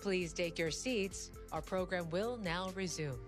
Please take your seats. Our program will now resume.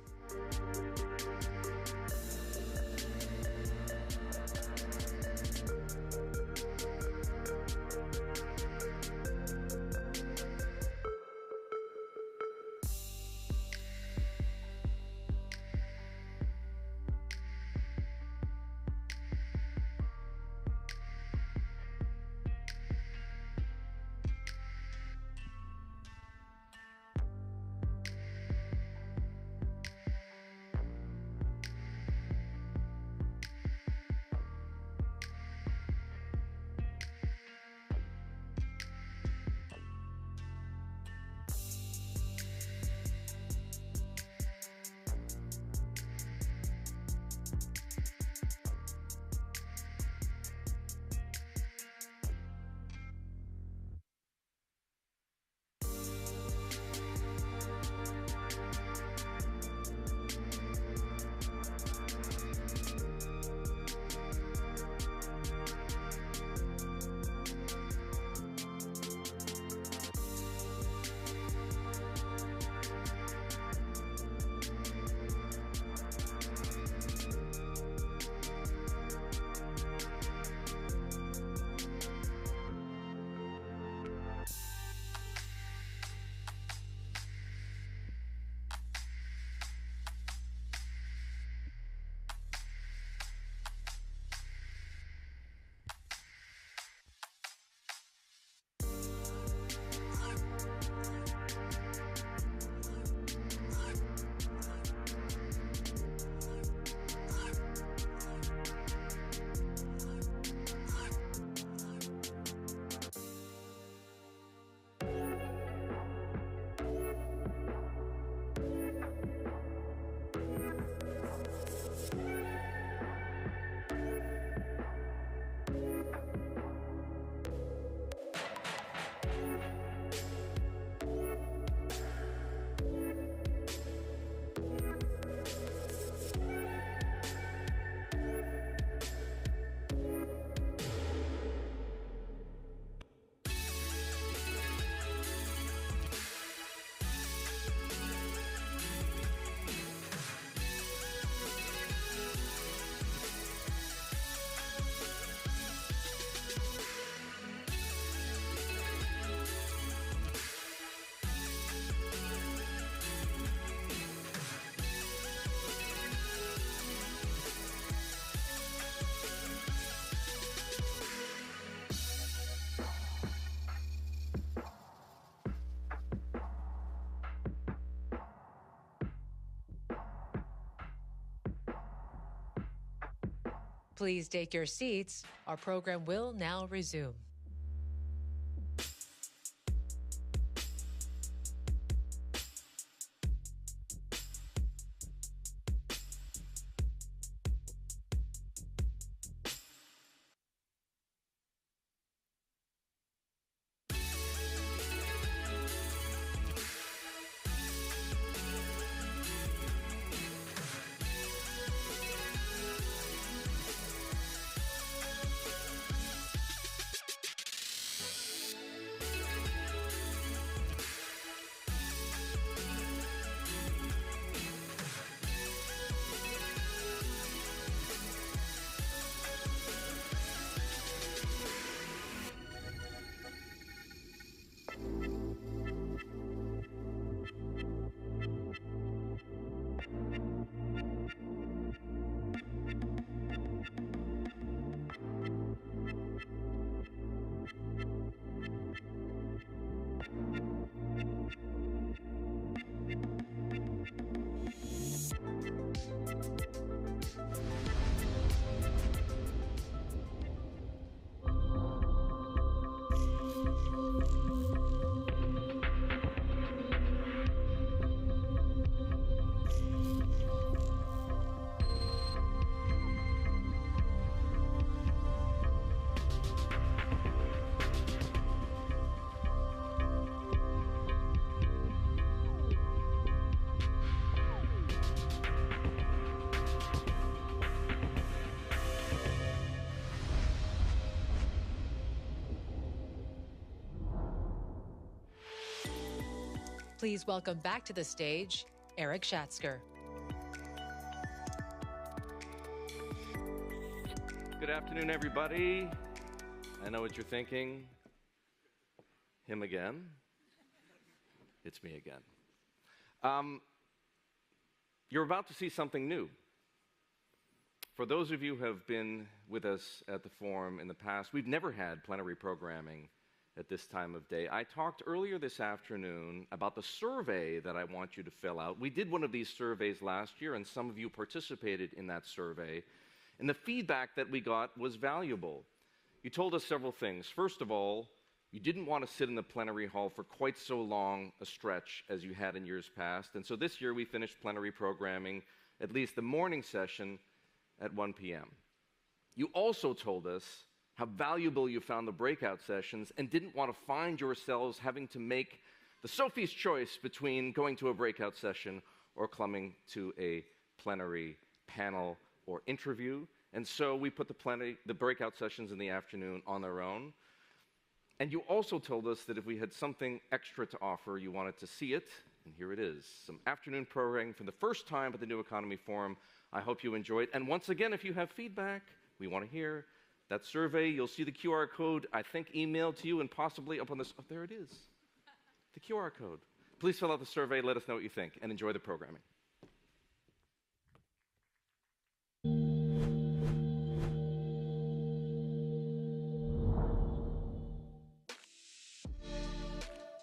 Please take your seats. Our program will now resume. Please welcome back to the stage, Eric Schatzker. Good afternoon, everybody. I know what you're thinking. Him again? It's me again. You're about to see something new. For those of you who have been with us at the forum in the past, we've never had plenary programming at this time of day. I talked earlier this afternoon about the survey that I want you to fill out. We did one of these surveys last year, and some of you participated in that survey. And the feedback that we got was valuable. You told us several things. First of all, you didn't want to sit in the plenary hall for quite so long a stretch as you had in years past. And so this year we finished plenary programming, at least the morning session, at 1 p.m. You also told us how valuable you found the breakout sessions and didn't want to find yourselves having to make the Sophie's choice between going to a breakout session or coming to a plenary panel or interview. And so we put the breakout sessions in the afternoon on their own. And you also told us that if we had something extra to offer, you wanted to see it. And here it is, some afternoon programming for the first time at the New Economy Forum. I hope you enjoy it. And once again, if you have feedback, we want to hear that survey. You'll see the QR code, I think, emailed to you and possibly up on this. Oh, there it is, the QR code. Please fill out the survey. Let us know what you think and enjoy the programming.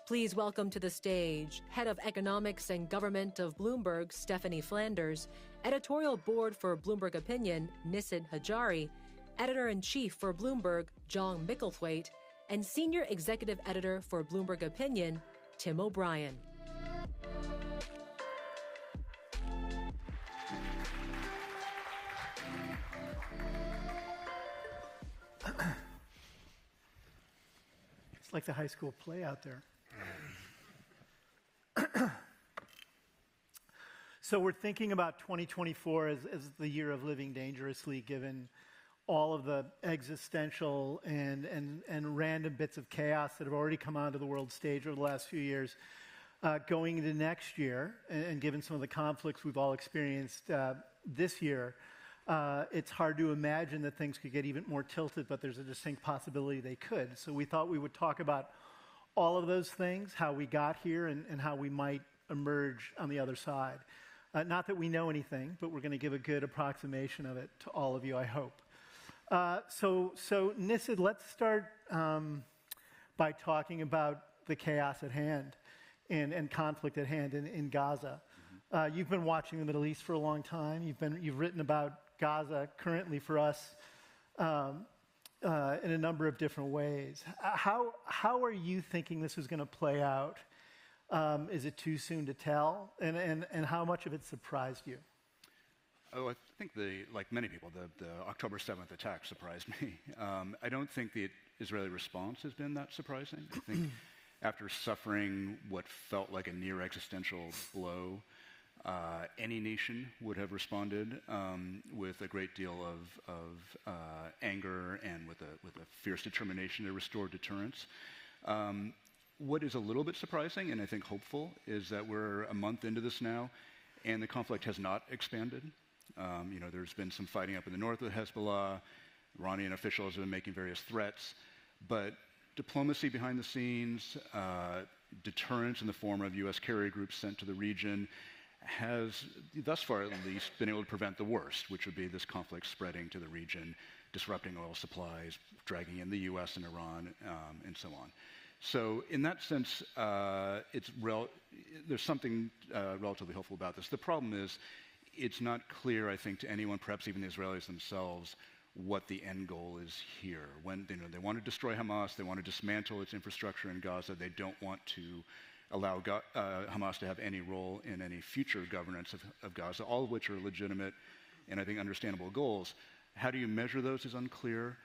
Please welcome to the stage Head of Economics and Government of Bloomberg, Stephanie Flanders, Editorial Board for Bloomberg Opinion, Nissid Hajari, Editor-in-Chief for Bloomberg, John Micklethwait, and Senior Executive Editor for Bloomberg Opinion, Tim O'Brien. It's like the high school play out there. So we're thinking about 2024 as the year of living dangerously, given all of the existential and random bits of chaos that have already come onto the world stage over the last few years. Going into next year, and given some of the conflicts we've all experienced this year, it's hard to imagine that things could get even more tilted, but there's a distinct possibility they could. So we thought we would talk about all of those things, how we got here, and how we might emerge on the other side. Not that we know anything, but we're going to give a good approximation of it to all of you, I hope. So Nissid, let's start by talking about the chaos at hand and conflict at hand in Gaza. You've been watching the Middle East for a long time. You've written about Gaza currently for us in a number of different ways. How are you thinking this is going to play out? Is it too soon to tell? And how much of it surprised you? Oh, I think like many people, the October 7th attack surprised me. I don't think the Israeli response has been that surprising. I think after suffering what felt like a near existential blow, any nation would have responded with a great deal of anger and with a fierce determination to restore deterrence. What is a little bit surprising, and I think hopeful, is that we're a month into this now, and the conflict has not expanded. There's been some fighting up in the north with Hezbollah. Iranian officials have been making various threats, but diplomacy behind the scenes, deterrence in the form of U.S. carrier groups sent to the region, has, thus far at least, been able to prevent the worst, which would be this conflict spreading to the region, disrupting oil supplies, dragging in the U.S. and Iran, and so on. So in that sense, there's something relatively hopeful about this. The problem is, it's not clear, I think, to anyone, perhaps even the Israelis themselves, what the end goal is here. When they want to destroy Hamas, they want to dismantle its infrastructure in Gaza. They don't want to allow Hamas to have any role in any future governance of Gaza, all of which are legitimate and I think understandable goals. How do you measure those is unclear.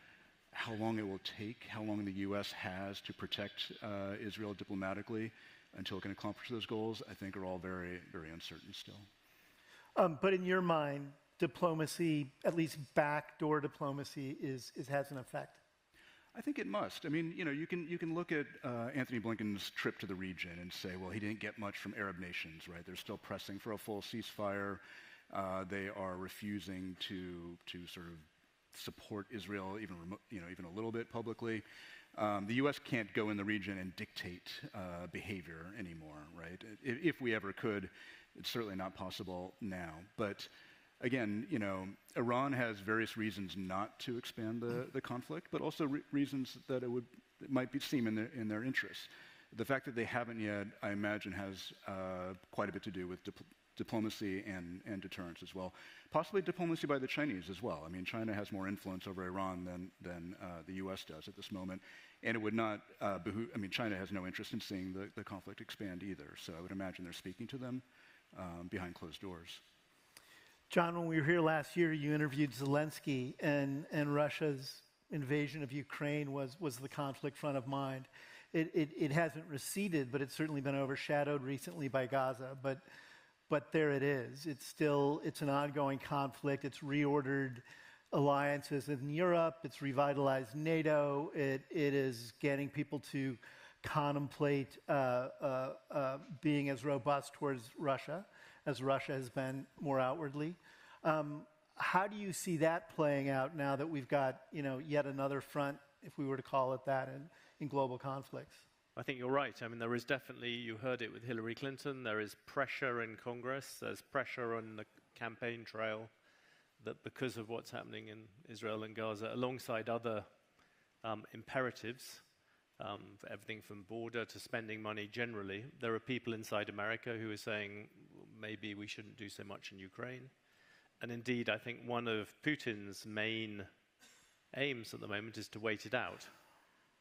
How long it will take, how long the U.S. has to protect Israel diplomatically until it can accomplish those goals, I think are all very, very uncertain still. But in your mind, diplomacy, at least backdoor diplomacy, has an effect? I think it must. I mean, you can look at Anthony Blinken's trip to the region and say, well, he didn't get much from Arab nations, right? They're still pressing for a full ceasefire. They are refusing to sort of support Israel even a little bit publicly. The U.S. can't go in the region and dictate behavior anymore, right? If we ever could, it's certainly not possible now. But again, Iran has various reasons not to expand the conflict, but also reasons that it might seem in their interests. The fact that they haven't yet, I imagine, has quite a bit to do with diplomacy and deterrence as well. Possibly diplomacy by the Chinese as well. I mean, China has more influence over Iran than the U.S. does at this moment, and it would not behoove. I mean, China has no interest in seeing the conflict expand either. So I would imagine they're speaking to them behind closed doors. John, when we were here last year, you interviewed Zelensky, and Russia's invasion of Ukraine was the conflict front of mind. It hasn't receded, but it's certainly been overshadowed recently by Gaza. But there it is. It's an ongoing conflict. It's reordered alliances in Europe. It's revitalized NATO. It is getting people to contemplate being as robust towards Russia as Russia has been more outwardly. How do you see that playing out now that we've got yet another front, if we were to call it that, in global conflicts? I think you're right. I mean, there is definitely, you heard it with Hillary Clinton, there is pressure in Congress, there's pressure on the campaign trail that because of what's happening in Israel and Gaza, alongside other imperatives, for everything from border to spending money generally, there are people inside America who are saying, maybe we shouldn't do so much in Ukraine. And indeed, I think one of Putin's main aims at the moment is to wait it out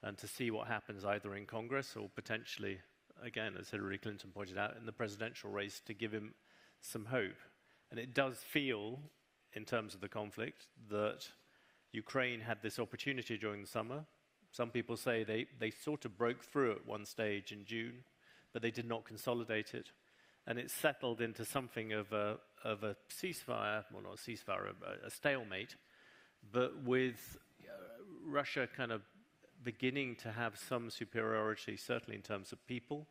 and to see what happens either in Congress or potentially, again, as Hillary Clinton pointed out, in the presidential race to give him some hope. And it does feel, in terms of the conflict, that Ukraine had this opportunity during the summer. Some people say they sort of broke through at one stage in June, but they did not consolidate it. And it settled into something of a ceasefire, well, not a ceasefire, a stalemate, but with Russia kind of beginning to have some superiority, certainly in terms of people,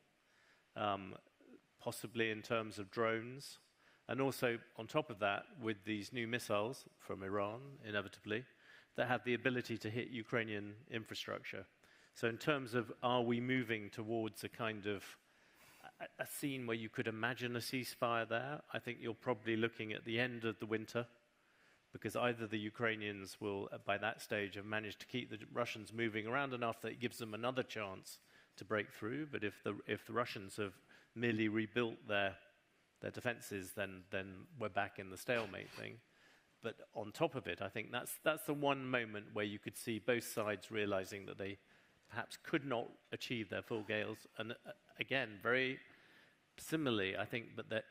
possibly in terms of drones, and also on top of that, with these new missiles from Iran, inevitably, that have the ability to hit Ukrainian infrastructure. So in terms of, are we moving towards a kind of a scene where you could imagine a ceasefire there? I think you're probably looking at the end of the winter, because either the Ukrainians will, by that stage, have managed to keep the Russians moving around enough that it gives them another chance to break through. But if the Russians have merely rebuilt their defenses, then we're back in the stalemate thing. But on top of it, I think that's the one moment where you could see both sides realizing that they perhaps could not achieve their full goals. And again, very similarly, I think, but that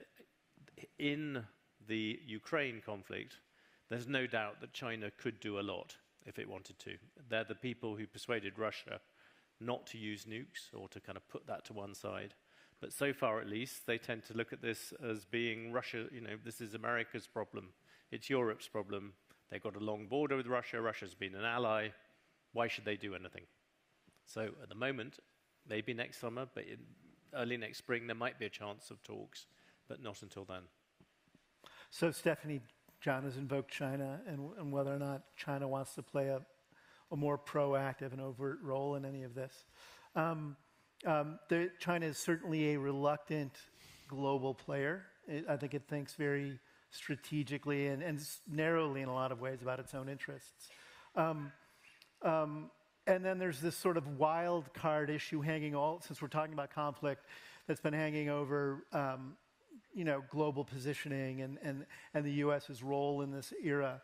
in the Ukraine conflict, there's no doubt that China could do a lot if it wanted to. They're the people who persuaded Russia not to use nukes or to kind of put that to one side. But so far, at least, they tend to look at this as being Russia, this is America's problem. It's Europe's problem. They've got a long border with Russia. Russia's been an ally. Why should they do anything? So at the moment, maybe next summer, but early next spring, there might be a chance of talks, but not until then. So, Stephanie, John has invoked China and whether or not China wants to play a more proactive and overt role in any of this. China is certainly a reluctant global player. I think it thinks very strategically and narrowly in a lot of ways about its own interests. And then there's this sort of wild card issue since we're talking about conflict, that's been hanging over global positioning and the U.S.'s role in this era,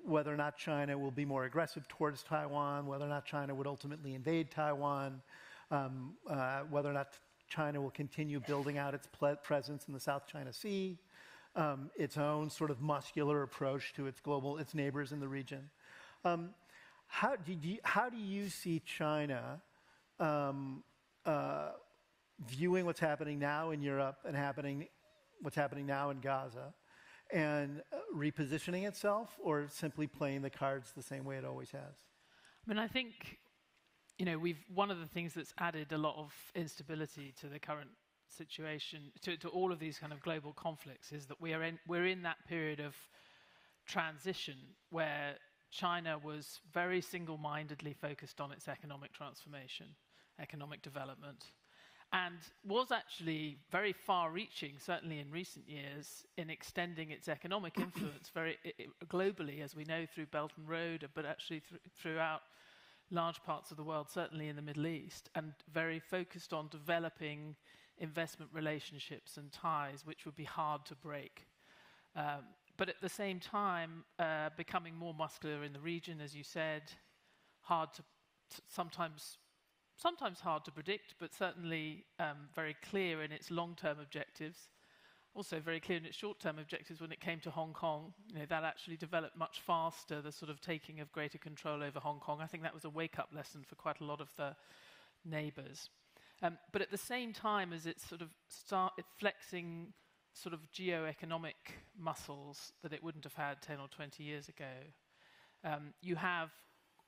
whether or not China will be more aggressive towards Taiwan, whether or not China would ultimately invade Taiwan, whether or not China will continue building out its presence in the South China Sea, its own sort of muscular approach to its neighbors in the region. How do you see China viewing what's happening now in Europe and what's happening now in Gaza, and repositioning itself, or simply playing the cards the same way it always has? I mean, I think one of the things that's added a lot of instability to the current situation, to all of these kind of global conflicts, is that we're in that period of transition where China was very single-mindedly focused on its economic transformation, economic development, and was actually very far-reaching, certainly in recent years, in extending its economic influence globally, as we know, through Belt and Road, but actually throughout large parts of the world, certainly in the Middle East, and very focused on developing investment relationships and ties which would be hard to break. But at the same time, becoming more muscular in the region, as you said, sometimes hard to predict, but certainly very clear in its long-term objectives. Also very clear in its short-term objectives when it came to Hong Kong. That actually developed much faster, the sort of taking of greater control over Hong Kong. I think that was a wake-up lesson for quite a lot of the neighbours. But at the same time as it sort of started flexing sort of geo-economic muscles that it wouldn't have had 10 or 20 years ago, you have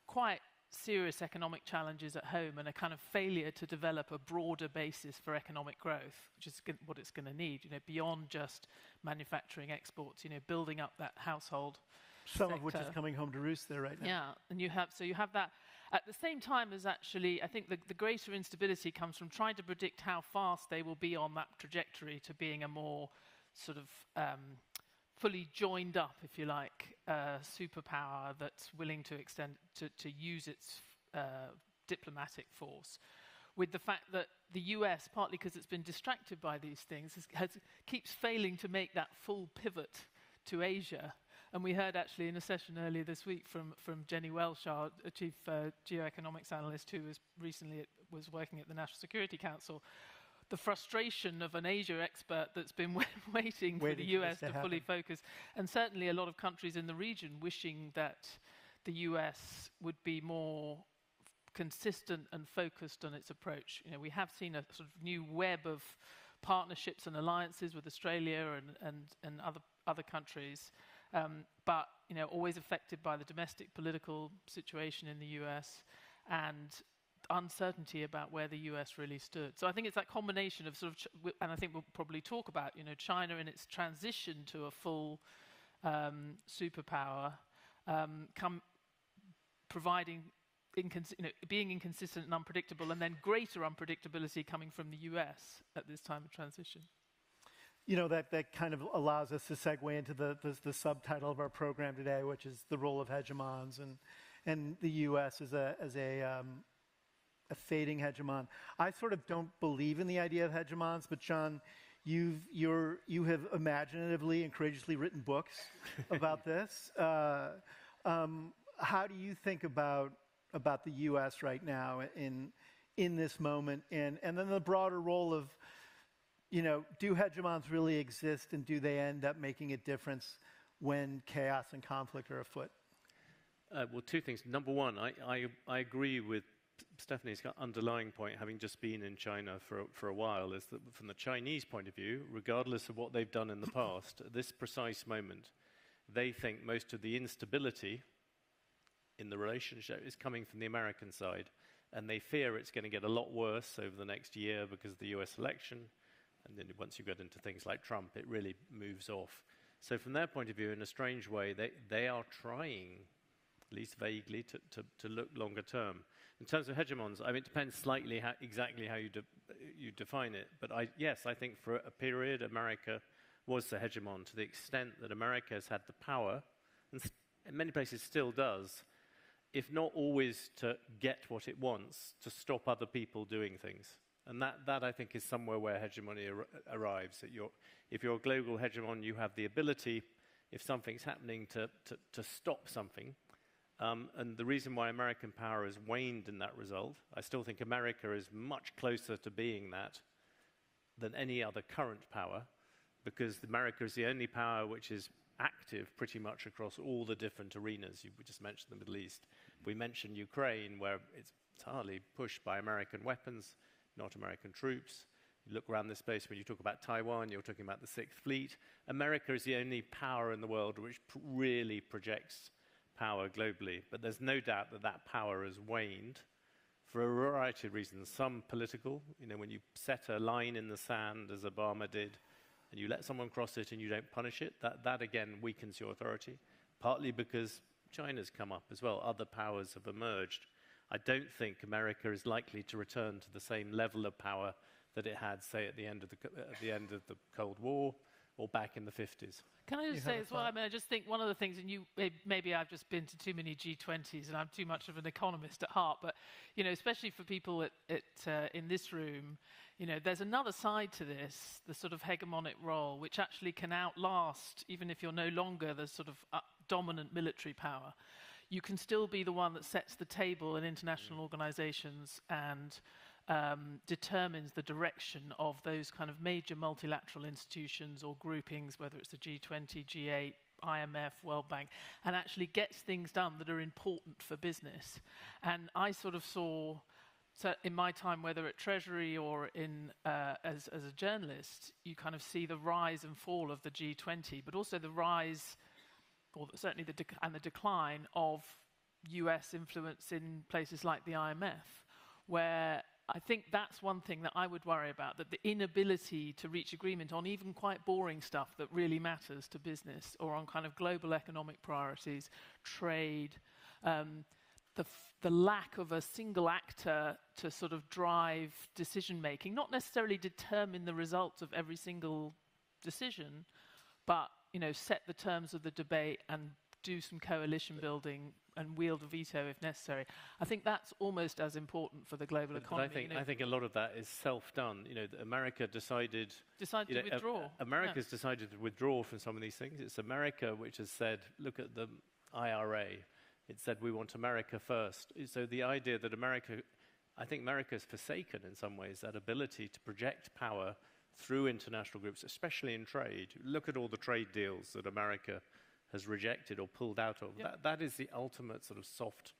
quite serious economic challenges at home and a kind of failure to develop a broader basis for economic growth, which is what it's going to need, beyond just manufacturing exports, building up that household Some sector. of which is coming home to roost there right now. Yeah, and you have that. At the same time as actually, I think the greater instability comes from trying to predict how fast they will be on that trajectory to being a more sort of fully joined up, if you like, superpower that's willing to extend to use its diplomatic force. With the fact that the US, partly because it's been distracted by these things, keeps failing to make that full pivot to Asia. And we heard actually in a session earlier this week from Jenny Welsh, our chief geoeconomics analyst, who was working at the National Security Council, the frustration of an Asia expert that's been waiting for the US to fully focus, and certainly a lot of countries in the region wishing that the US would be more consistent and focused on its approach. We have seen a sort of new web of partnerships and alliances with Australia and other countries, but always affected by the domestic political situation in the US and uncertainty about where the US really stood. So I think it's that combination of sort of, and I think we'll probably talk about, China in its transition to a full superpower, providing being inconsistent and unpredictable, and then greater unpredictability coming from the US at this time of transition. That kind of allows us to segue into the subtitle of our program today, which is the role of hegemons and the U.S. as a fading hegemon. I sort of don't believe in the idea of hegemons, but John, you have imaginatively and courageously written books about this. How do you think about the U.S. right now in this moment, and then the broader role of do hegemons really exist, and do they end up making a difference when chaos and conflict are afoot? Well, two things. Number one, I agree with Stephanie's underlying point, having just been in China for a while, is that from the Chinese point of view, regardless of what they've done in the past, at this precise moment, they think most of the instability in the relationship is coming from the American side, and they fear it's going to get a lot worse over the next year because of the US election. And then once you get into things like Trump, it really moves off. So from their point of view, in a strange way, they are trying, at least vaguely, to look longer term. In terms of hegemons, it depends slightly exactly how you define it. But yes, I think for a period, America was the hegemon to the extent that America has had the power, and in many places still does, if not always to get what it wants, to stop other people doing things. And that I think is somewhere where hegemony arrives. If you're a global hegemon, you have the ability, if something's happening, to stop something. And the reason why American power has waned in that result, I still think America is much closer to being that than any other current power, because America is the only power which is active pretty much across all the different arenas. We just mentioned the Middle East. We mentioned Ukraine, where it's entirely pushed by American weapons, not American troops. You look around this space, when you talk about Taiwan, you're talking about the Sixth Fleet. America is the only power in the world which really projects power globally. But there's no doubt that power has waned for a variety of reasons. Some political, when you set a line in the sand, as Obama did, and you let someone cross it and you don't punish it, that again weakens your authority, partly because China's come up as well. Other powers have emerged. I don't think America is likely to return to the same level of power that it had, say, at the end of the Cold War or back in the 50s. Can I just say as well, I just think one of the things, and maybe I've just been to too many G20s and I'm too much of an economist at heart, but, especially for people in this room, there's another side to this, the sort of hegemonic role, which actually can outlast, even if you're no longer the sort of dominant military power. You can still be the one that sets the table in international organizations and determines the direction of those kind of major multilateral institutions or groupings, whether it's the G20, G8, IMF, World Bank, and actually gets things done that are important for business. And I sort of saw, so in my time, whether at Treasury or as a journalist, you kind of see the rise and fall of the G20, but also the rise, or certainly the decline of US influence in places like the IMF, where I think that's one thing that I would worry about, that the inability to reach agreement on even quite boring stuff that really matters to business, or on kind of global economic priorities, trade, the lack of a single actor to sort of drive decision-making, not necessarily determine the results of every single decision, but set the terms of the debate and do some coalition building and wield a veto if necessary. I think that's almost as important for the global economy. But I think a lot of that is self-done. America decided to withdraw. America's decided to withdraw from some of these things. It's America which has said, look at the IRA. It said we want America first. So the idea that I think America's forsaken in some ways that ability to project power through international groups, especially in trade. Look at all the trade deals that America has rejected or pulled out of. Yep. That is the ultimate sort of soft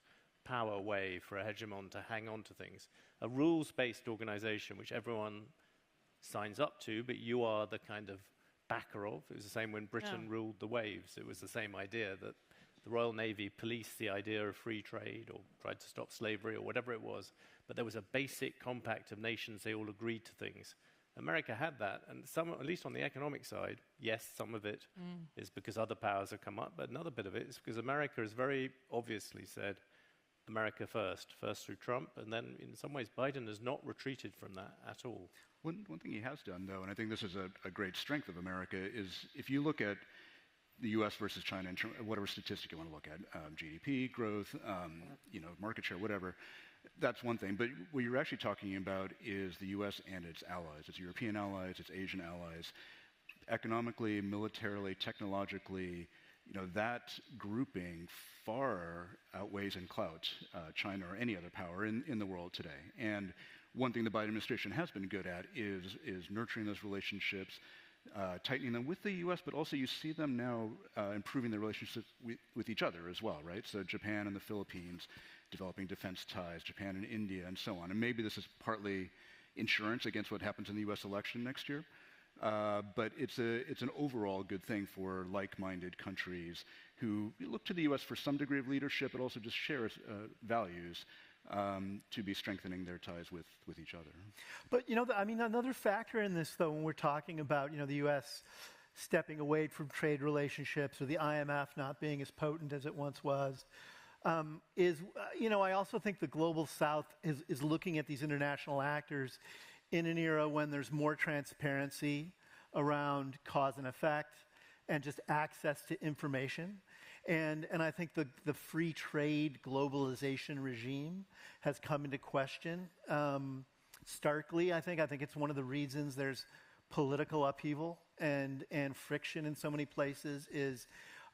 power way for a hegemon to hang on to things. A rules-based organization which everyone signs up to, but you are the kind of backer of. It was the same when Britain ruled the waves. It was the same idea that the Royal Navy policed the idea of free trade or tried to stop slavery or whatever it was. But there was a basic compact of nations. They all agreed to things. America had that, and at least on the economic side, yes, some of it is because other powers have come up, but another bit of it is because America has very obviously said, America first through Trump, and then in some ways Biden has not retreated from that at all. One thing he has done, though, and I think this is a great strength of America, is if you look at the U.S. versus China, in whatever statistic you want to look at, GDP growth, market share, whatever, that's one thing. But what you're actually talking about is the U.S. and its allies, its European allies, its Asian allies. Economically, militarily, technologically, that grouping far outweighs in clout China or any other power in the world today. And one thing the Biden administration has been good at is nurturing those relationships, tightening them with the U.S., but also you see them now improving their relationships with each other as well, right? So Japan and the Philippines developing defense ties, Japan and India, and so on. And maybe this is partly insurance against what happens in the U.S. election next year, but it's an overall good thing for like-minded countries who look to the U.S. for some degree of leadership, but also just share values to be strengthening their ties with each other. But, another factor in this, though, when we're talking about, the U.S. stepping away from trade relationships or the IMF not being as potent as it once was, I also think the global South is looking at these international actors in an era when there's more transparency around cause and effect and just access to information. And I think the free trade globalization regime has come into question starkly. I think it's one of the reasons there's political upheaval and friction in so many places is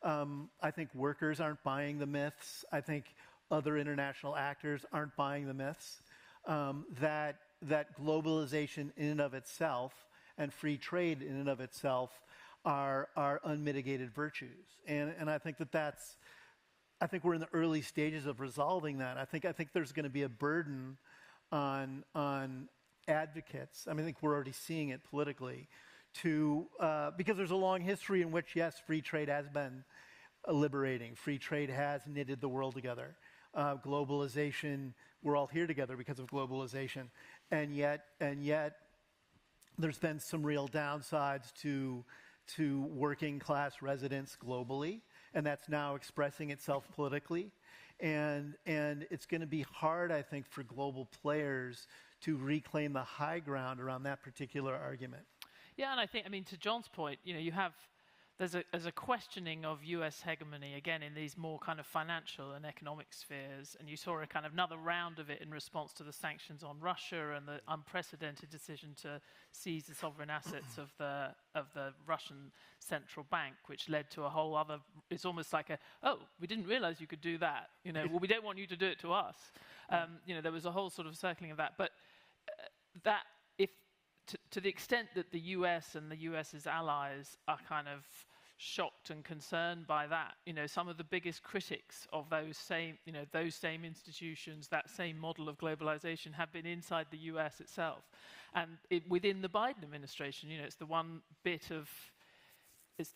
I think workers aren't buying the myths. I think other international actors aren't buying the myths that globalization in and of itself and free trade in and of itself are unmitigated virtues. And I think I think we're in the early stages of resolving that. I think there's going to be a burden on advocates. I think we're already seeing it politically because there's a long history in which, yes, free trade has been liberating. Free trade has knitted the world together. globalization, we're all here together because of globalization. And yet, there's been some real downsides to working class residents globally, and that's now expressing itself politically. And it's going to be hard, I think, for global players to reclaim the high ground around that particular argument. Yeah, and I think, I mean, to John's point, you have, there's a questioning of US hegemony, again, in these more kind of financial and economic spheres, and you saw a kind of another round of it in response to the sanctions on Russia and the unprecedented decision to seize the sovereign assets of the Russian central bank, which led to a whole other, it's almost like we didn't realize you could do that, well, we don't want you to do it to us. There was a whole sort of circling of that, but that, if to the extent that the US and the US's allies are kind of shocked and concerned by that, some of the biggest critics of those same institutions, that same model of globalization, have been inside the US itself. And within the Biden administration, it's the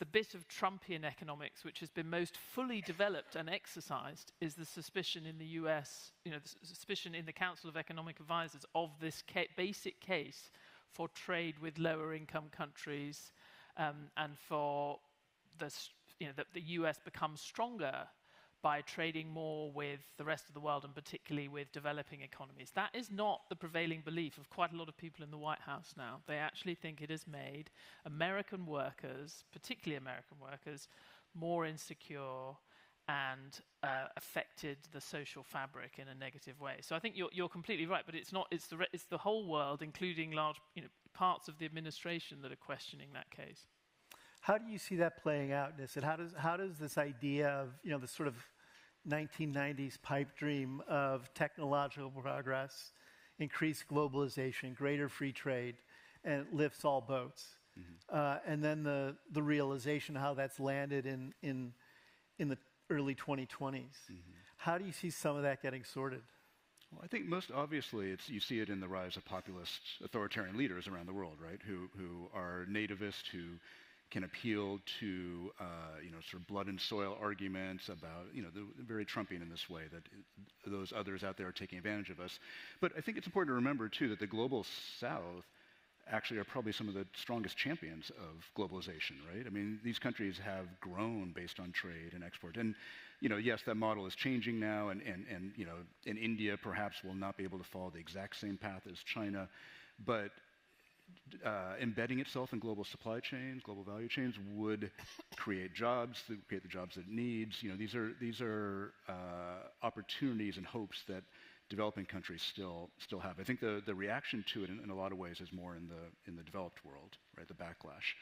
bit of Trumpian economics which has been most fully developed and exercised, is the suspicion in the US, the suspicion in the Council of Economic Advisors of this basic case for trade with lower income countries, and for that the US becomes stronger by trading more with the rest of the world, and particularly with developing economies. That is not the prevailing belief of quite a lot of people in the White House now. They actually think it has made American workers, particularly American workers, more insecure and affected the social fabric in a negative way. So I think you're completely right, but it's not. It's the whole world, including large parts of the administration, that are questioning that case. How do you see that playing out, Nissan? How does this idea of the sort of 1990s pipe dream of technological progress, increased globalization, greater free trade, and lifts all boats, and then the realization how that's landed in the early 2020s. How do you see some of that getting sorted? Well, I think most obviously you see it in the rise of populist authoritarian leaders around the world, right? Who are nativist, who can appeal to sort of blood and soil arguments about very Trumpian in this way, that those others out there are taking advantage of us. But I think it's important to remember too that the global South actually are probably some of the strongest champions of globalization, right? I mean, these countries have grown based on trade and export. And, yes, that model is changing now, and India perhaps will not be able to follow the exact same path as China, but embedding itself in global supply chains, global value chains, would create jobs, create the jobs that it needs. These are opportunities and hopes that developing countries still have. I think the reaction to it in a lot of ways is more in the developed world, right? The backlash,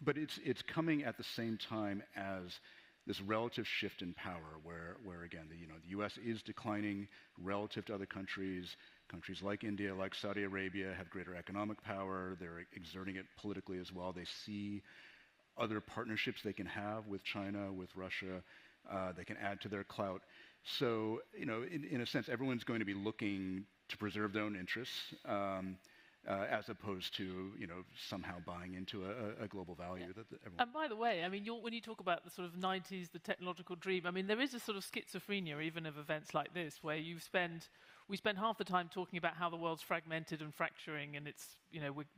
but it's coming at the same time as this relative shift in power, where again the U.S. is declining relative to other countries. Countries like India, like Saudi Arabia, have greater economic power. They're exerting it politically as well. They see other partnerships they can have with China, with Russia. They can add to their clout. So, in a sense, everyone's going to be looking to preserve their own interests, as opposed to, somehow buying into a global value. Yeah. That everyone. And by the way, I mean, when you talk about the sort of 90s, the technological dream, I mean, there is a sort of schizophrenia even of events like this, where we spend half the time talking about how the world's fragmented and fracturing, and it's,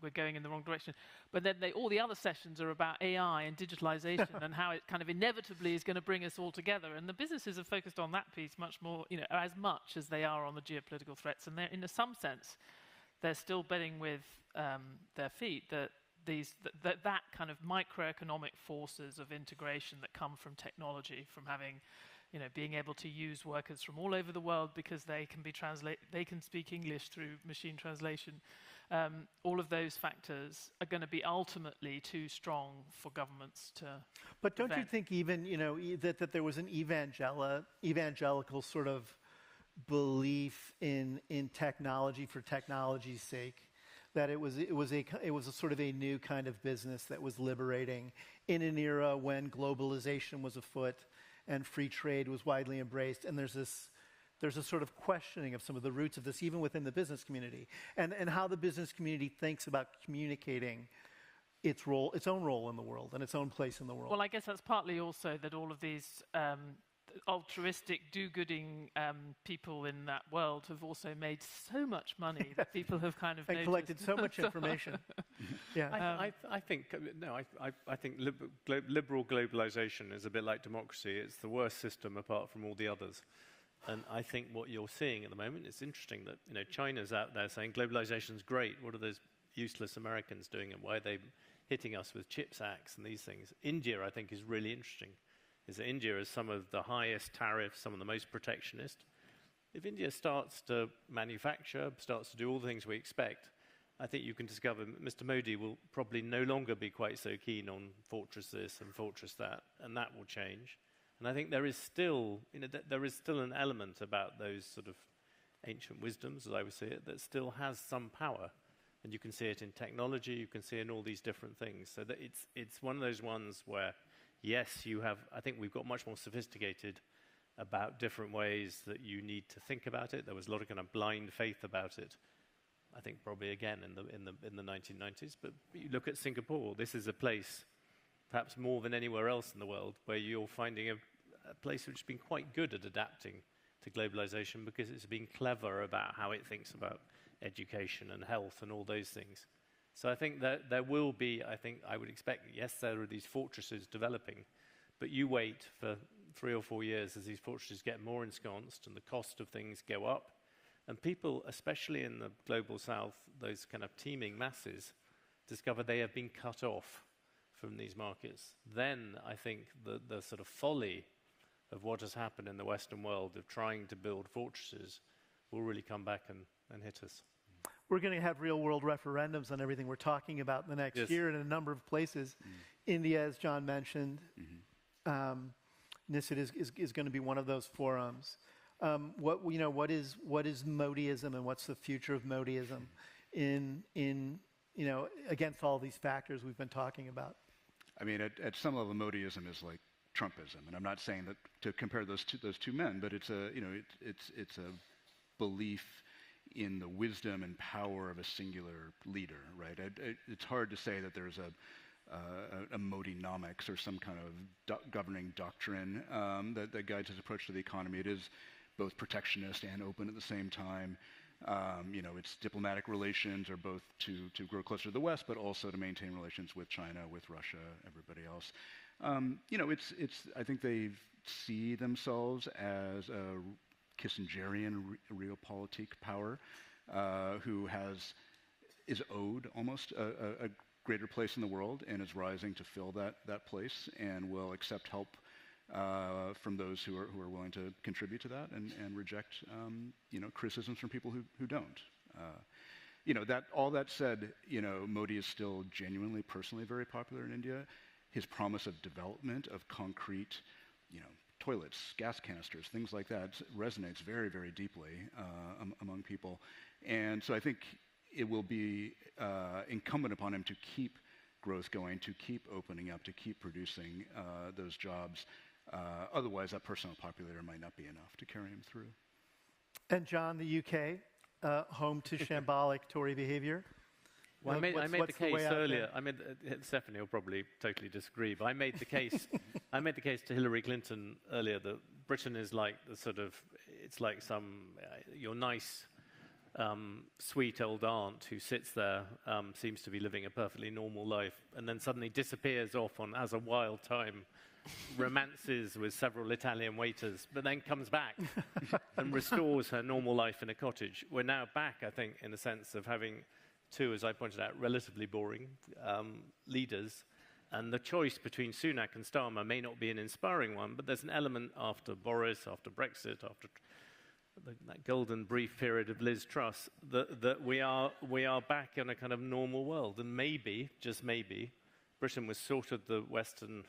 we're going in the wrong direction. But then all the other sessions are about AI and digitalization and how it kind of inevitably is going to bring us all together. And the businesses are focused on that piece much more, as much as they are on the geopolitical threats. And they're, in some sense, they're still betting with their feet that that kind of microeconomic forces of integration that come from technology, from having, being able to use workers from all over the world because they can speak English through machine translation. All of those factors are going to be ultimately too strong for governments to. But don't you think even that there was an evangelical sort of belief in technology for technology's sake, that it was a sort of a new kind of business that was liberating in an era when globalization was afoot and free trade was widely embraced, and there's a sort of questioning of some of the roots of this even within the business community, and how the business community thinks about communicating its own role in the world and its own place in the world. Well, I guess that's partly also that all of these altruistic, do-gooding people in that world have also made so much money that people have kind of and collected so much information. I think I think liberal globalization is a bit like democracy. It's the worst system apart from all the others. And I think what you're seeing at the moment, it's interesting that China's out there saying globalization's great. What are those useless Americans doing, and why are they hitting us with CHIPS Acts and these things? India, I think, is really interesting. Is that India has some of the highest tariffs, some of the most protectionist. If India starts to manufacture, starts to do all the things we expect, I think you can discover Mr. Modi will probably no longer be quite so keen on fortress this and fortress that, and that will change. And I think there is still, there is still an element about those sort of ancient wisdoms, as I would say it, that still has some power. And you can see it in technology, you can see it in all these different things. So that it's one of those ones where, yes, you have, I think we've got much more sophisticated about different ways that you need to think about it. There was a lot of kind of blind faith about it, I think probably again in the 1990s. But you look at Singapore, this is a place, perhaps more than anywhere else in the world, where you're finding a place which has been quite good at adapting to globalization because it's been clever about how it thinks about education and health and all those things. So I think that there will be, I would expect, yes, there are these fortresses developing, but you wait for 3 or 4 years as these fortresses get more ensconced and the cost of things go up. And people, especially in the global south, those kind of teeming masses, discover they have been cut off from these markets. Then I think the sort of folly of what has happened in the Western world of trying to build fortresses will really come back and hit us. We're going to have real-world referendums on everything we're talking about in the next year in a number of places. India, as John mentioned, NIST is going to be one of those forums. What is Modiism, and what's the future of Modiism in against all these factors we've been talking about? I mean, at some level, Modiism is like Trumpism, and I'm not saying that to compare those two men, but it's a belief in the wisdom and power of a singular leader, right? It's hard to say that there's a Modinomics or some kind of governing doctrine that guides his approach to the economy. It is both protectionist and open at the same time. Its diplomatic relations are both to grow closer to the West, but also to maintain relations with China, with Russia, everybody else. I think they see themselves as a Kissingerian realpolitik power who is owed almost a greater place in the world and is rising to fill that place and will accept help from those who are willing to contribute to that and reject criticisms from people who don't. All that said, Modi is still genuinely, personally very popular in India. His promise of development of concrete, toilets, gas canisters, things like that resonates very, very deeply among people. And so I think it will be incumbent upon him to keep growth going, to keep opening up, to keep producing those jobs. Otherwise, that personal popularity might not be enough to carry him through. And John, the UK, home to shambolic Tory behavior. Well, I made the case earlier. Stephanie will probably totally disagree, but I made the case. I made the case to Hillary Clinton earlier that Britain is like it's like your nice, sweet old aunt who sits there, seems to be living a perfectly normal life, and then suddenly disappears off as a wild time, romances with several Italian waiters, but then comes back and restores her normal life in a cottage. We're now back, I think, in the sense of having two, as I pointed out, relatively boring leaders. And the choice between Sunak and Starmer may not be an inspiring one, but there's an element after Boris, after Brexit, after that golden brief period of Liz Truss, that we are back in a kind of normal world. And maybe, just maybe, Britain was sort of the Western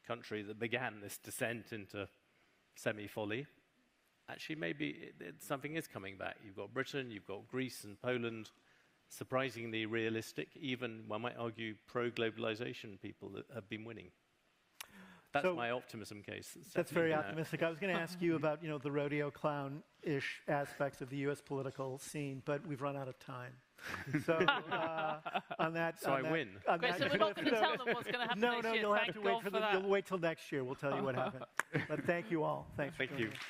country that began this descent into semi-folly. Actually, maybe something is coming back. You've got Britain, you've got Greece and Poland, surprisingly realistic, even, one might argue, pro-globalization people that have been winning. That's my optimism case. That's very optimistic. I was going to ask you about, the rodeo clown-ish aspects of the U.S. political scene, but we've run out of time. So on that, So I win. Great, so we're not going to tell them what's going to happen next year. You'll have Thank to wait God for for that. You'll wait till next year. We'll tell you what happened. But thank you all. Thanks. Thank for you. joining us.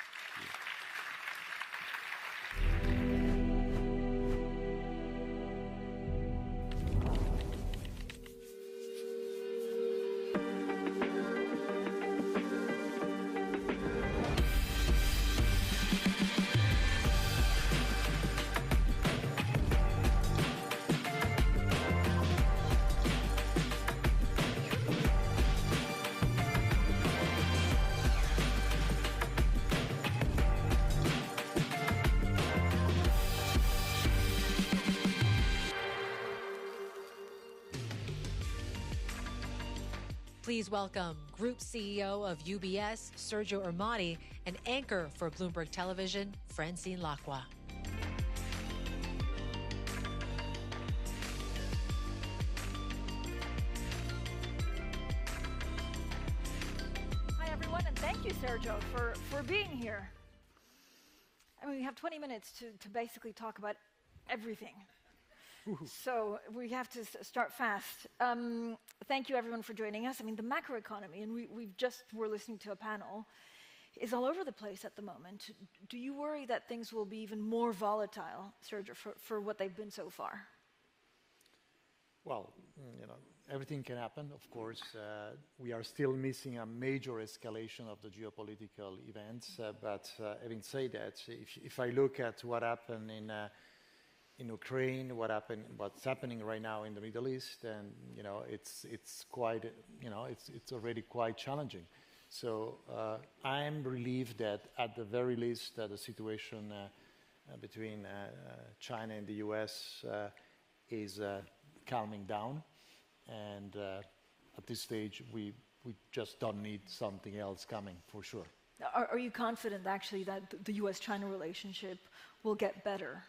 Please welcome Group CEO of UBS, Sergio Ermotti, and anchor for Bloomberg Television, Francine Lacqua. Hi, everyone, and thank you, Sergio, for being here. I mean, we have 20 minutes to basically talk about everything. So we have to start fast. Thank you, everyone, for joining us. I mean, the macroeconomy, and we're listening to a panel, is all over the place at the moment. Do you worry that things will be even more volatile, Sergio, for what they've been so far? Well, everything can happen, of course. We are still missing a major escalation of the geopolitical events. But having said that, if I look at what happened in Ukraine, what's happening right now in the Middle East, and it's quite, it's already quite challenging. So I am relieved that at the very least the situation between China and the U.S. is calming down, and at this stage we just don't need something else coming for sure. Are you confident actually that the U.S.-China relationship will get better?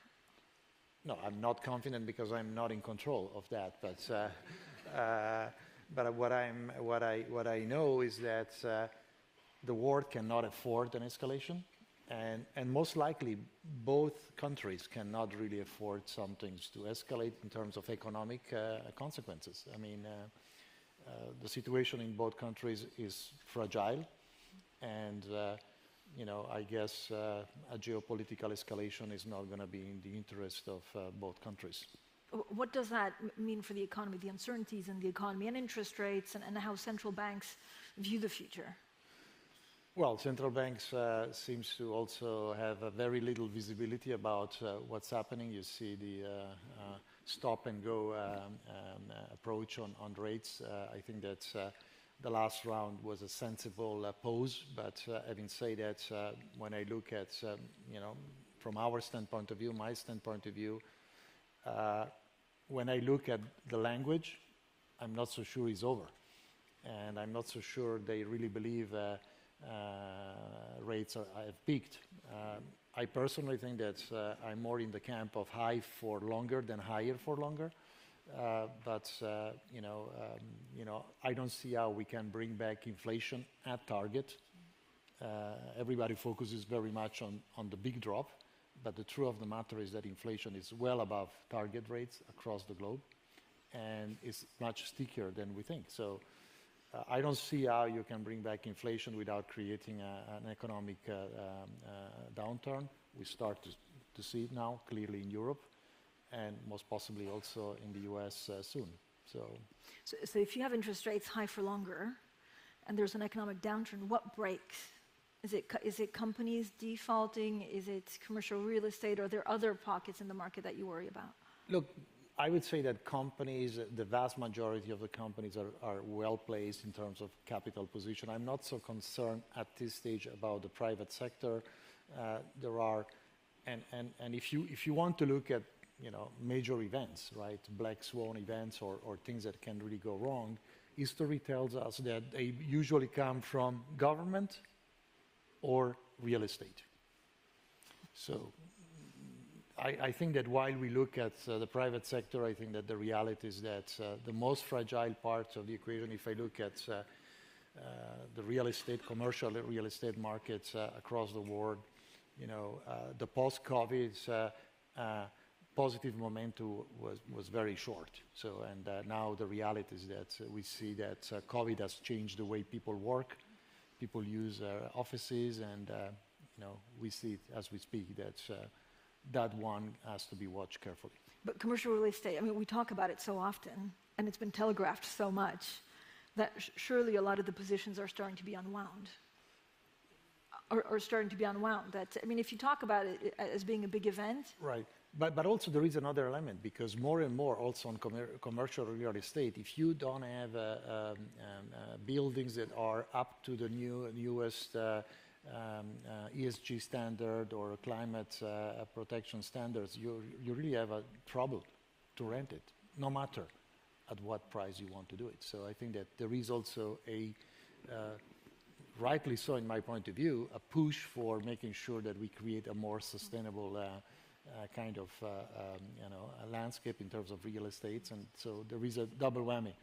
No, I'm not confident because I'm not in control of that. But what I know is that the world cannot afford an escalation, and most likely both countries cannot really afford some things to escalate in terms of economic consequences. I mean, the situation in both countries is fragile, and I guess a geopolitical escalation is not going to be in the interest of both countries. What does that mean for the economy, the uncertainties in the economy and interest rates, and how central banks view the future? Well, central banks seems to also have very little visibility about what's happening. You see the stop-and-go approach on rates. I think that the last round was a sensible pause, but having said that, when I look at, from our standpoint of view, my standpoint of view, when I look at the language, I'm not so sure it's over. And I'm not so sure they really believe rates have peaked. I personally think that I'm more in the camp of high for longer than higher for longer. But I don't see how we can bring back inflation at target. Everybody focuses very much on the big drop, but the truth of the matter is that inflation is well above target rates across the globe, and is much stickier than we think. So I don't see how you can bring back inflation without creating an economic downturn. We start to see it now clearly in Europe, and most possibly also in the US soon. So if you have interest rates high for longer, and there's an economic downturn, what breaks? Is it companies defaulting? Is it commercial real estate? Or are there other pockets in the market that you worry about? Look, I would say that companies, the vast majority of the companies are well placed in terms of capital position. I'm not so concerned at this stage about the private sector. There are, and if you want to look at major events, right, black swan events or things that can really go wrong, history tells us that they usually come from government or real estate. So I think that while we look at the private sector, I think that the reality is that the most fragile part of the equation, if I look at the real estate, commercial real estate markets across the world, the post-COVID positive momentum was very short. So, and now the reality is that we see that COVID has changed the way people work, people use offices, and we see it as we speak that that one has to be watched carefully. But commercial real estate, I mean, we talk about it so often, and it's been telegraphed so much that surely a lot of the positions are starting to be unwound. Or starting to be unwound. That, I mean, if you talk about it as being a big event. Right. But also there is another element, because more and more also on commercial real estate, if you don't have buildings that are up to the newest ESG standard or climate protection standards, you really have a trouble to rent it, no matter at what price you want to do it. So I think that there is also a, rightly so in my point of view, a push for making sure that we create a more sustainable kind of a landscape in terms of real estates, and so there is a double whammy.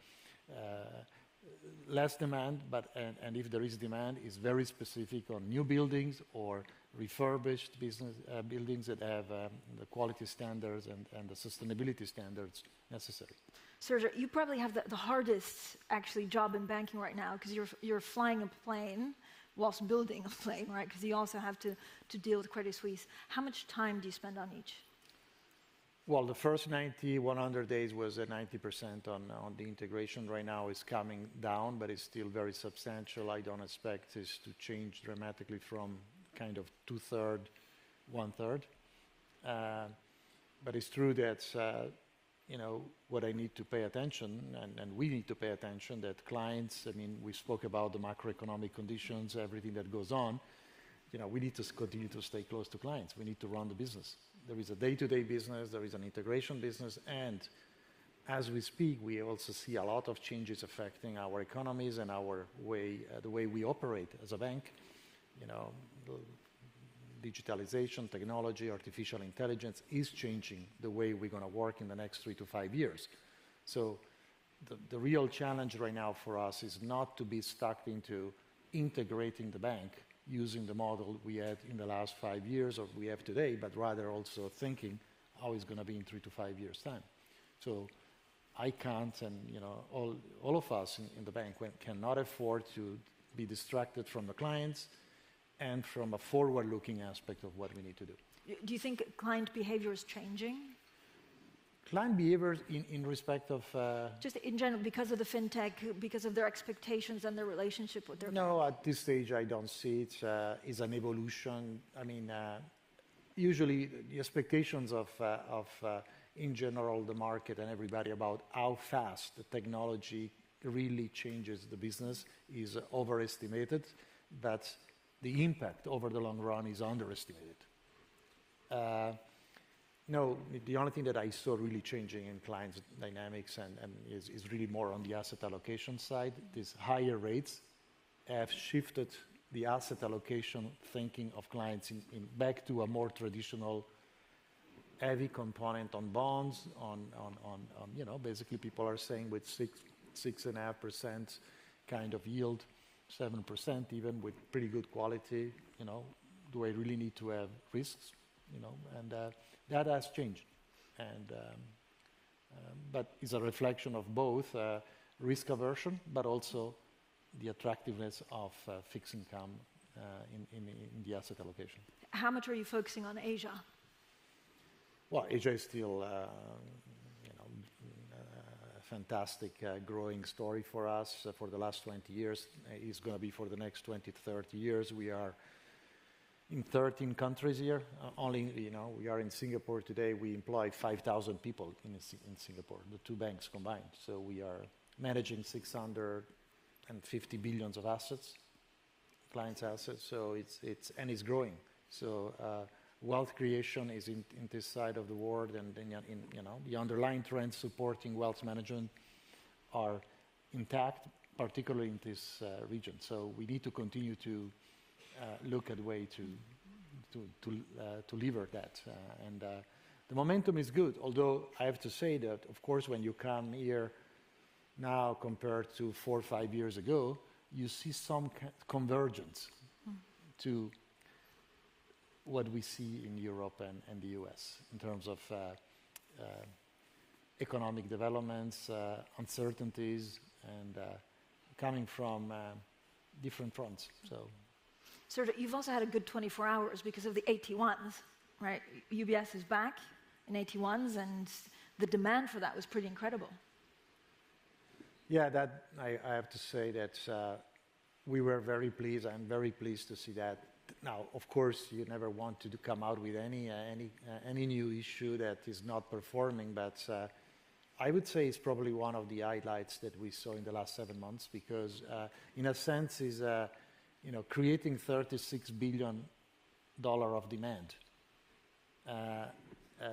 Less demand, and if there is demand, is very specific on new buildings or refurbished buildings that have the quality standards and the sustainability standards necessary. Sergio, you probably have the hardest actually job in banking right now, because you're flying a plane whilst building a plane, right? Because you also have to deal with Credit Suisse. How much time do you spend on each? Well, the first 100 days was at 90% on the integration. Right now it's coming down, but it's still very substantial. I don't expect this to change dramatically from kind of 2/3, 1/3. But it's true that, what I need to pay attention, and we need to pay attention, that clients, I mean, we spoke about the macroeconomic conditions, everything that goes on. We need to continue to stay close to clients. We need to run the business. There is a day-to-day business, there is an integration business, and as we speak, we also see a lot of changes affecting our economies and our way, the way we operate as a bank. Digitalization, technology, artificial intelligence is changing the way we're going to work in the next 3 to 5 years. So the real challenge right now for us is not to be stuck into integrating the bank using the model we had in the last 5 years or we have today, but rather also thinking how it's going to be in 3 to 5 years' time. So I can't, and all of us in the bank cannot afford to be distracted from the clients and from a forward-looking aspect of what we need to do. Do you think client behavior is changing? Client behavior in respect of... Just in general, because of the fintech, because of their expectations and their relationship with their... No, at this stage I don't see it. It's an evolution. I mean, usually the expectations of in general, the market and everybody about how fast the technology really changes the business is overestimated, but the impact over the long run is underestimated. No, the only thing that I saw really changing in clients' dynamics and is really more on the asset allocation side. These higher rates have shifted the asset allocation thinking of clients back to a more traditional heavy component on bonds, on basically people are saying with 6.5% kind of yield, 7% even with pretty good quality, do I really need to have risks, and that has changed. And, but it's a reflection of both risk aversion, but also the attractiveness of fixed income in the asset allocation. How much are you focusing on Asia? Well, Asia is still a fantastic growing story for us for the last 20 years. It's going to be for the next 20 to 30 years. We are in 13 countries here. We are in Singapore today. We employ 5,000 people in Singapore, the two banks combined. So we are managing 650 billions of assets, clients' assets. So it's growing. So wealth creation is in this side of the world, and the underlying trends supporting wealth management are intact, particularly in this region. So we need to continue to look at a way to lever that. And the momentum is good, although I have to say that, of course, when you come here now compared to 4 or 5 years ago, you see some convergence to what we see in Europe and the US in terms of economic developments, uncertainties, and coming from different fronts. So you've also had a good 24 hours because of the AT1s, right? UBS is back in AT1s, and the demand for that was pretty incredible. Yeah, that I have to say that we were very pleased. I'm very pleased to see that. Now, of course, you never want to come out with any new issue that is not performing, but I would say it's probably one of the highlights that we saw in the last 7 months, because in a sense is creating $36 billion of demand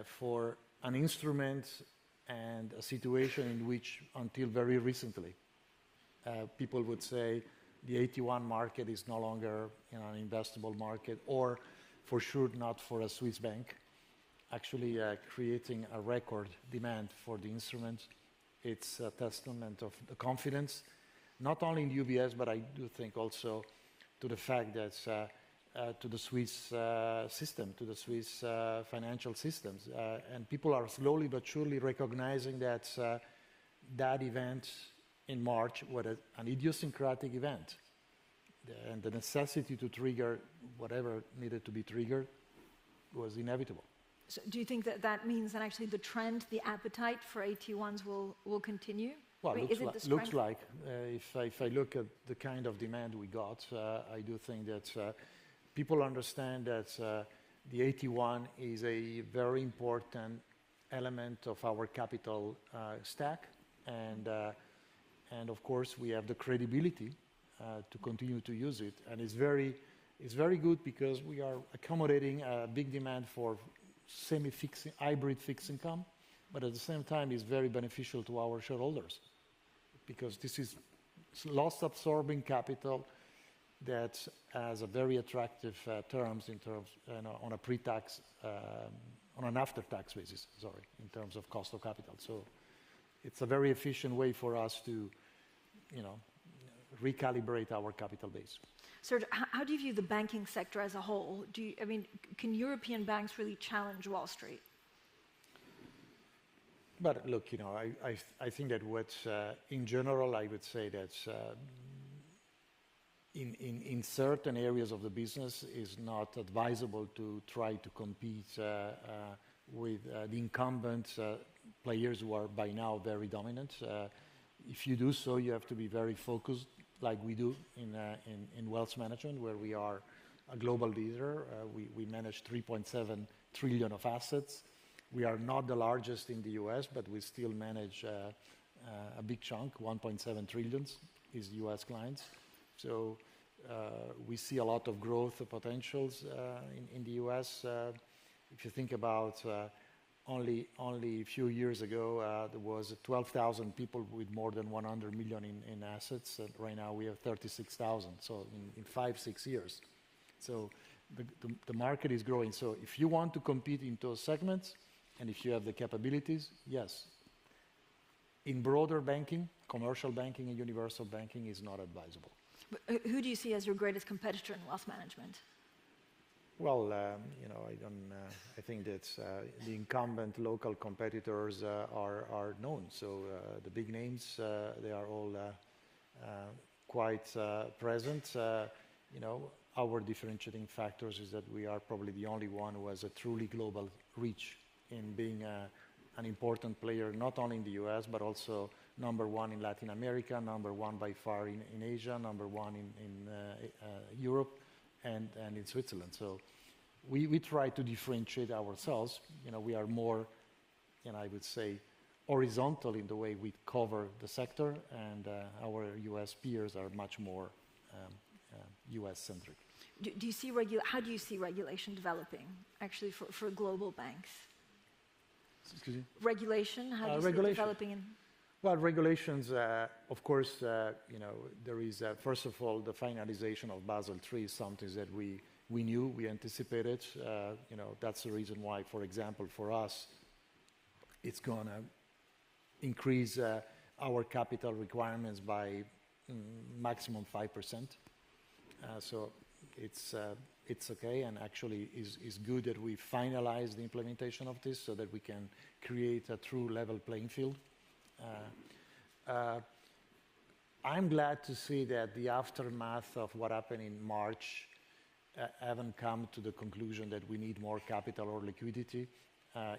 for an instrument and a situation in which, until very recently, people would say the AT1 market is no longer an investable market, or for sure not for a Swiss bank. Actually, creating a record demand for the instrument, it's a testament of the confidence, not only in UBS, but I do think also to the fact that to the Swiss system, to the Swiss financial systems. And people are slowly but surely recognizing that that event in March was an idiosyncratic event. And the necessity to trigger whatever needed to be triggered was inevitable. So do you think that that means that actually the trend, the appetite for AT1s will continue? Well, I mean, looks like. If I look at the kind of demand we got, I do think that people understand that the AT1 is a very important element of our capital stack, and of course we have the credibility to continue to use it, and it's very good because we are accommodating a big demand for semi-fixed, hybrid fixed income, but at the same time is very beneficial to our shareholders, because this is loss absorbing capital that has a very attractive terms in terms on a pre-tax, on an after-tax basis, sorry, in terms of cost of capital. So it's a very efficient way for us to, recalibrate our capital base. Sergio, how do you view the banking sector as a whole? Can European banks really challenge Wall Street? But look, I think that in general, I would say that in certain areas of the business is not advisable to try to compete with the incumbent players who are by now very dominant. If you do so, you have to be very focused, like we do in wealth management, where we are a global leader. We manage 3.7 trillion of assets. We are not the largest in the US, but we still manage a big chunk, 1.7 trillion is US clients. So we see a lot of growth potentials in the US. If you think about only a few years ago, there was 12,000 people with more than 100 million in assets. And right now we have 36,000. So in 5-6 years. So the market is growing. So if you want to compete in those segments, and if you have the capabilities, yes. In broader banking, commercial banking and universal banking is not advisable. But who do you see as your greatest competitor in wealth management? Well, I think that the incumbent local competitors are known. So the big names, they are all quite present. Our differentiating factors is that we are probably the only one who has a truly global reach in being an important player, not only in the US, but also number one in Latin America, number one by far in Asia, number one in Europe, and in Switzerland. So we try to differentiate ourselves. We are more, I would say, horizontal in the way we cover the sector, and our US peers are much more US-centric. Do you see how do you see regulation developing, actually, for global banks? Excuse me? Regulation, how do you see it developing? Well, regulations, of course, there is, first of all, the finalization of Basel III is something that we knew, we anticipated. That's the reason why, for example, for us, it's going to increase our capital requirements by maximum 5%. So it's okay, and actually is good that we finalize the implementation of this so that we can create a true level playing field. I'm glad to see that the aftermath of what happened in March haven't come to the conclusion that we need more capital or liquidity.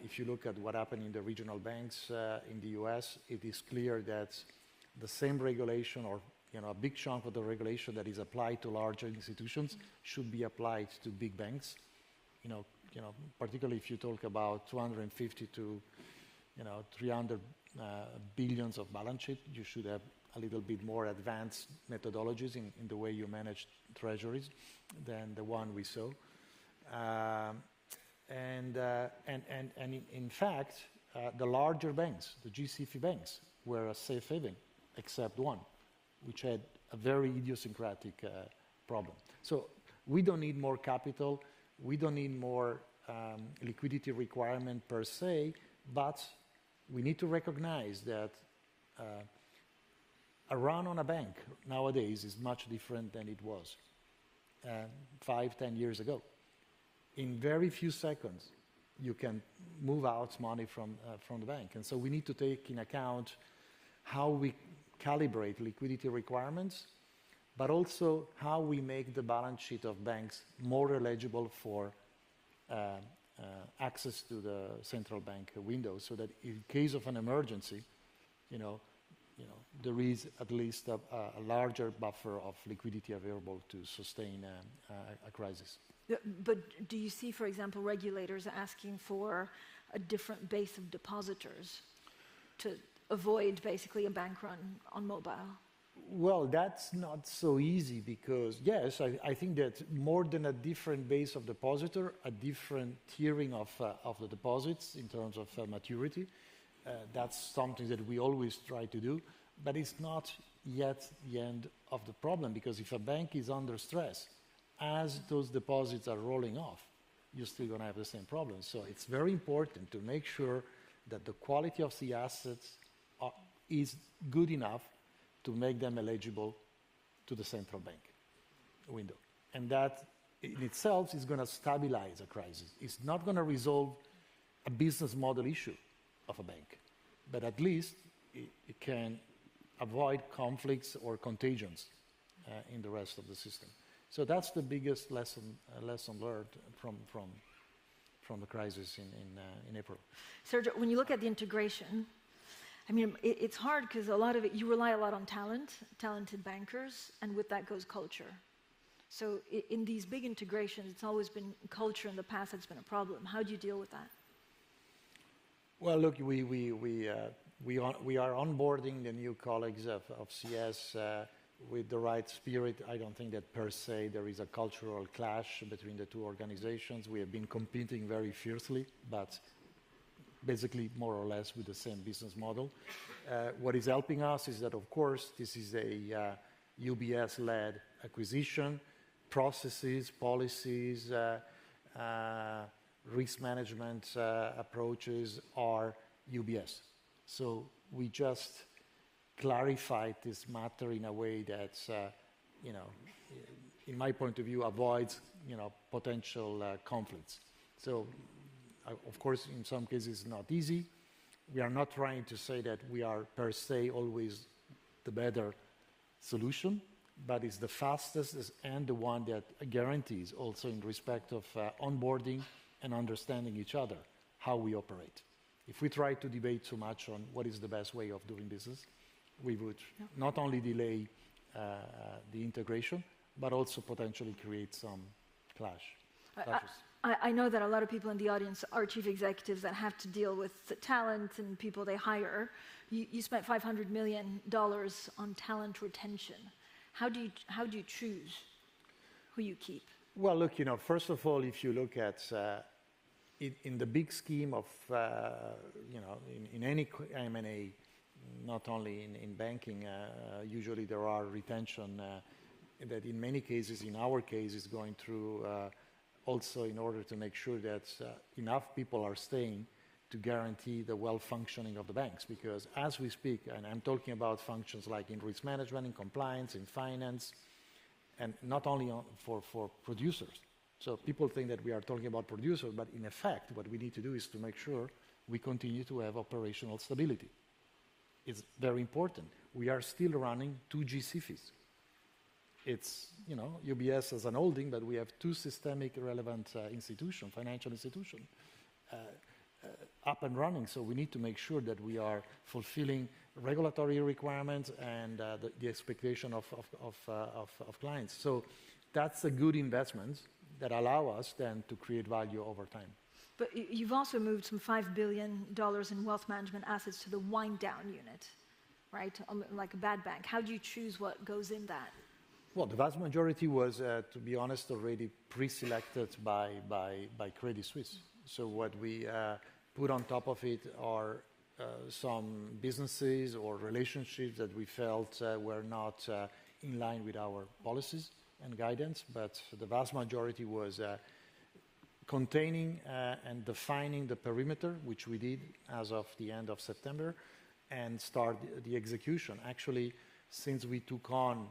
If you look at what happened in the regional banks in the US, it is clear that the same regulation, or a big chunk of the regulation that is applied to larger institutions should be applied to big banks. Particularly if you talk about 250 to 300 billions of balance sheet, you should have a little bit more advanced methodologies in the way you manage treasuries than the one we saw. And in fact, the larger banks, the GCF banks, were a safe haven, except one, which had a very idiosyncratic problem. So we don't need more capital, we don't need more liquidity requirement per se, but we need to recognize that a run on a bank nowadays is much different than it was 5-10 years ago. In very few seconds, you can move out money from the bank. And so we need to take in account how we calibrate liquidity requirements, but also how we make the balance sheet of banks more eligible for access to the central bank window, so that in case of an emergency, there is at least a larger buffer of liquidity available to sustain a crisis. But do you see, for example, regulators asking for a different base of depositors to avoid basically a bank run on mobile? Well, that's not so easy because, yes, I think that more than a different base of depositor, a different tiering of the deposits in terms of maturity, that's something that we always try to do, but it's not yet the end of the problem, because if a bank is under stress, as those deposits are rolling off, you're still going to have the same problem. So it's very important to make sure that the quality of the assets is good enough to make them eligible to the central bank window. And that in itself is going to stabilize a crisis. It's not going to resolve a business model issue of a bank, but at least it can avoid conflicts or contagions in the rest of the system. So that's the biggest lesson learned from the crisis in April. Sergio, when you look at the integration, I mean, it's hard because a lot of it, you rely a lot on talented bankers, and with that goes culture. So in these big integrations, it's always been culture in the past that's been a problem. How do you deal with that? Well, look, we are onboarding the new colleagues of CS with the right spirit. I don't think that per se there is a cultural clash between the two organizations. We have been competing very fiercely, but basically more or less with the same business model. What is helping us is that, of course, this is a UBS-led acquisition. Processes, policies, risk management approaches are UBS. So we just clarified this matter in a way that, in my point of view, avoids, potential conflicts. So, of course, in some cases, it's not easy. We are not trying to say that we are per se always the better solution, but it's the fastest and the one that guarantees also in respect of onboarding and understanding each other, how we operate. If we try to debate too much on what is the best way of doing business, we would not only delay the integration, but also potentially create some clashes. I know that a lot of people in the audience are chief executives that have to deal with the talent and people they hire. You spent $500 million on talent retention. How do you choose who you keep? Well, look, first of all, if you look at in the big scheme of, in any M&A, not only in banking, usually there are retention that in many cases, in our case, is going through also in order to make sure that enough people are staying to guarantee the well-functioning of the banks. Because as we speak, and I'm talking about functions like in risk management, in compliance, in finance, and not only for producers, So people think that we are talking about producers, but in effect, what we need to do is to make sure we continue to have operational stability. It's very important. We are still running 2 GCFIs. It's, UBS as an holding, but we have 2 systemic relevant institutions, financial institutions, up and running. So we need to make sure that we are fulfilling regulatory requirements and the expectation of clients. So that's a good investment that allow us then to create value over time. But you've also moved some $5 billion in wealth management assets to the wind down unit, right? Like a bad bank. How do you choose what goes in that? Well, the vast majority was, to be honest, already pre-selected by Credit Suisse. So what we put on top of it are some businesses or relationships that we felt were not in line with our policies and guidance, but the vast majority was containing and defining the perimeter, which we did as of the end of September, and start the execution. Actually, since we took on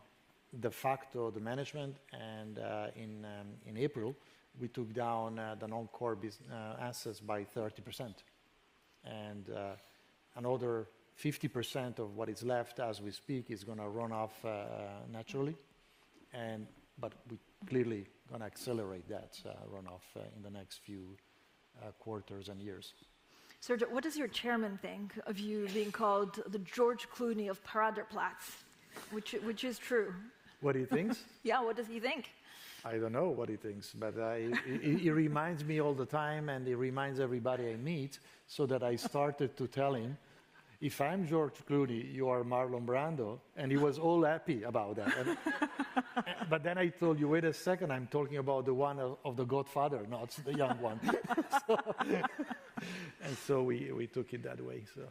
de facto the management, and in April, we took down the non-core assets by 30%. And another 50% of what is left as we speak is going to run off naturally. But we clearly going to accelerate that runoff in the next few quarters and years. Sergio, what does your chairman think of you being called the George Clooney of Paradeplatz, which is true? What he thinks? Yeah, what does he think? I don't know what he thinks, but he reminds me all the time, and he reminds everybody I meet, so that I started to tell him, if I'm George Clooney, you are Marlon Brando, and he was all happy about that. But then I told you, wait a second, I'm talking about the one of the Godfather, not the young one. So we took it that way. So.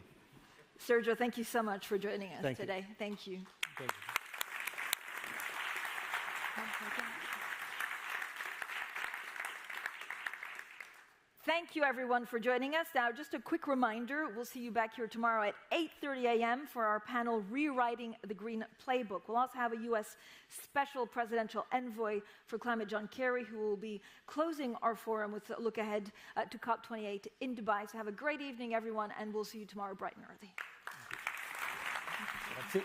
Sergio, thank you so much for joining us today. Thank you. Thank you. Thank you, everyone, for joining us. Now, just a quick reminder, we'll see you back here tomorrow at 8:30 a.m. for our panel, Rewriting the Green Playbook. We'll also have a U.S. Special Presidential Envoy for Climate, John Kerry, who will be closing our forum with a look ahead to COP28 in Dubai. So have a great evening, everyone, and we'll see you tomorrow bright and early. That's it.